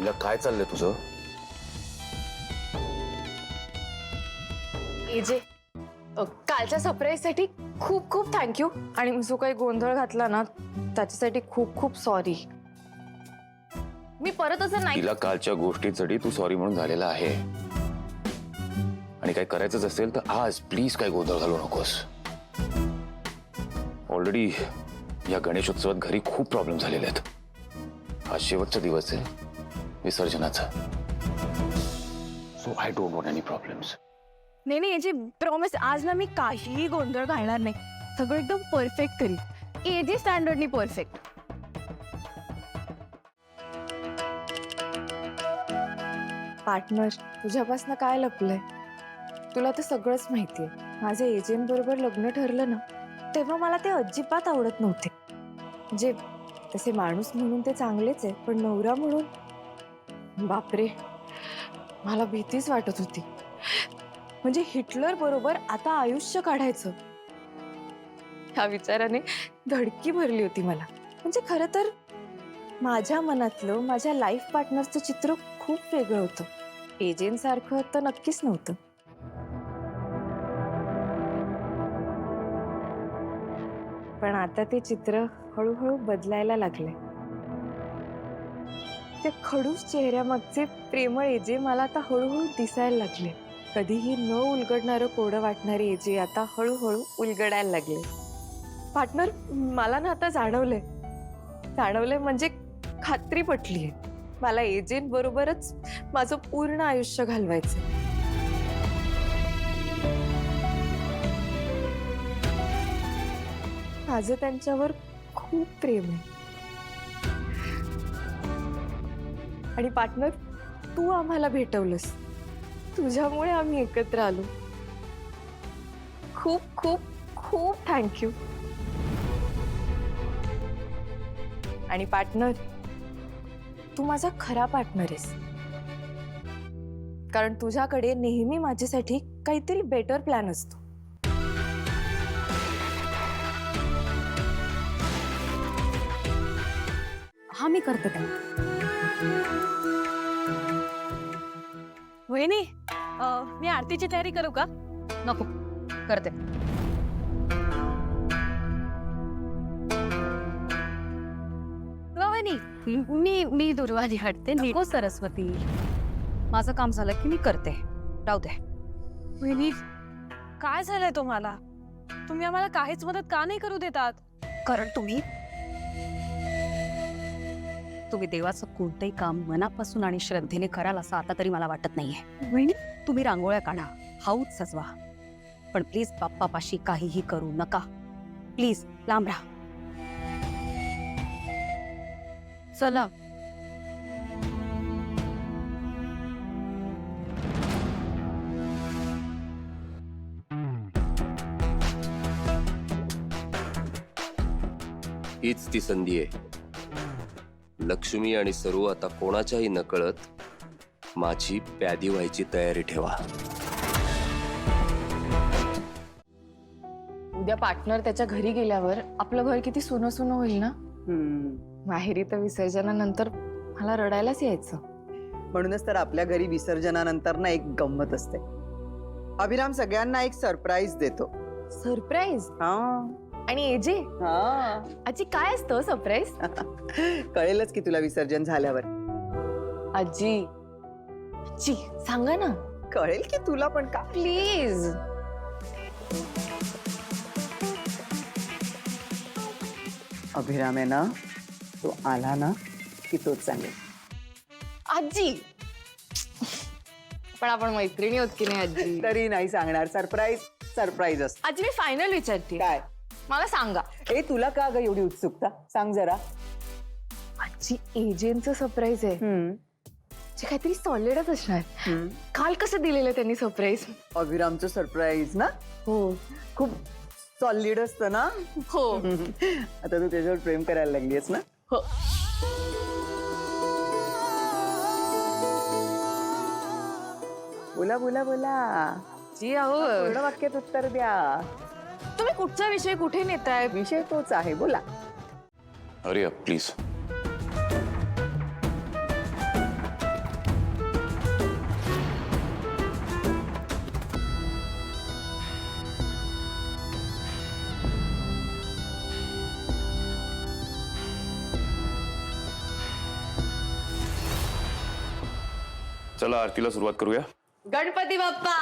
तिला काय चाललंय तुझं? एजे, कालच्या सरप्राईजसाठी खूप खूप थँक्यू. आणि जो काही गोंधळ घातला ना त्याच्यासाठी खूप खूप सॉरी. मी परत असं नाही. तिला कालच्या गोष्टीसाठी तू सॉरी म्हणून झालेला आहे. आणि काय करायचंच असेल तर आज प्लीज काय गोंधळ घालू नकोस. ऑलरेडी या गणेशोत्सवात घरी खूप प्रॉब्लेम झालेले आहेत. हा शेवटचा दिवस आहे विसर्जनाचा. So I don't want any problems. नाही नाही एजे, प्रॉमिस आज ना मी काहीही गोंधळ घालणार नाही. सगळं एकदम परफेक्ट करीन. एजे स्टँडर्डनी परफेक्ट. पार्टनर, तुझ्यापासून काय लपलंय? तुला तर सगळंच माहितीये. माझे एजंट बरोबर लग्न ठरलं ना तेव्हा मला ते अजिबात आवडत नव्हते. म्हणजे तसे माणूस म्हणून ते चांगलेच आहे, पण नवरा म्हणून बापरे, मला भीतीच वाटत होती. म्हणजे हिटलर बरोबर आता आयुष्य काढायचं ह्या विचाराने धडकी भरली होती मला. म्हणजे खरं तर माझ्या मनातलं माझ्या लाईफ पार्टनरचं चित्र खूप वेगळं होतं. एजंट सारखं तर नक्कीच नव्हतं. पण आता ते चित्र हळूहळू बदलायला लागले. ते खडूस चेहऱ्यामागचे प्रेमळ एजे मला आता हळूहळू दिसायला लागले. कधीही न उलगडणारं कोडं वाटणारे एजे आता हळूहळू उलगडायला लागले. पार्टनर, मला ना आता जाणवलंय म्हणजे खात्री पटलीये. मला एजेंट बरोबरच माझं पूर्ण आयुष्य घालवायचं. माझं त्यांच्यावर खूप प्रेम आहे. आणि पार्टनर, तू आम्हाला भेटवलंस. तुझ्यामुळे आम्ही एकत्र आलो. खूप खूप खूप थँक्यू. आणि पार्टनर, तू माझा खरा पार्टनर आहेस. कारण तुझ्याकडे नेहमी माझ्यासाठी काहीतरी बेटर प्लॅन असतो. हा मी करते ते. वहिनी, मी आरतीची तयारी करू का? नको, करते. वहिनी, मी दुर्वाजी हटते. नको सरस्वती, माझं काम झालं की मी करते. राहू दे. वहिनी, काय झालंय तुम्हाला? तुम्ही आम्हाला काहीच मदत का नाही करू देतात? कारण तुम्ही देवाचं कोणतंही काम मनापासून आणि श्रद्धेने कराल असं आता तरी मला वाटत नाहीये. वहिनी, तुम्ही रांगोळ्या काढा, हाऊस सजवा, पण प्लीज बाप्पापाशी काहीही करू नका. प्लीज लांब राहा. चला. हीच ती संधी आहे. लक्ष्मी आणि सरू आता कोणाच्याही नकळत माझी प्यादी व्हायची तयारी ठेवा. उद्या पार्टनर त्याच्या घरी गेल्यावर आपलं घर किती सुनं सुनं होईल ना. माहेरी तर विसर्जनानंतर मला रडायलाच यायचं. म्हणूनच तर आपल्या घरी विसर्जनानंतर ना एक गंमत असते. अभिराम सगळ्यांना एक सरप्राईज देतो. सरप्राईज? आणि एजे, आजी काय असतं सरप्राईज? कळेलच की तुला विसर्जन झाल्यावर. आजी, आजी सांगा ना. कळेल की तुला पण का. प्लीज. अभिराम आहे ना, तो आला ना की तोच सांगेल. आजी, पण आपण मैत्रिणी होत की नाही आजी? तरी नाही सांगणार. सरप्राईज असतो. आजी मी फायनल विचारते. काय? मला सांगा. ए, तुला का ग एवढी उत्सुकता? सांग जरा. आजी, एजंटचं सरप्राईज आहे. जे काहीतरी सॉलिडच असणार. काल कसं दिलेलं त्यांनी सरप्राईज? अभिरामचं सरप्राईज ना? हो. खूप सॉलिड असतं ना. हो. आता तू त्याच्यावर प्रेम करायला लागलीस ना. हो. बोला बोला बोला. जी अहो, पूर्ण वाक्यात उत्तर द्या. तुम्ही कुठचा विषय कुठे नेताय? विषय तोच आहे, बोला. अरे प्लीज. चला आरतीला सुरुवात करूया. गणपती बाप्पा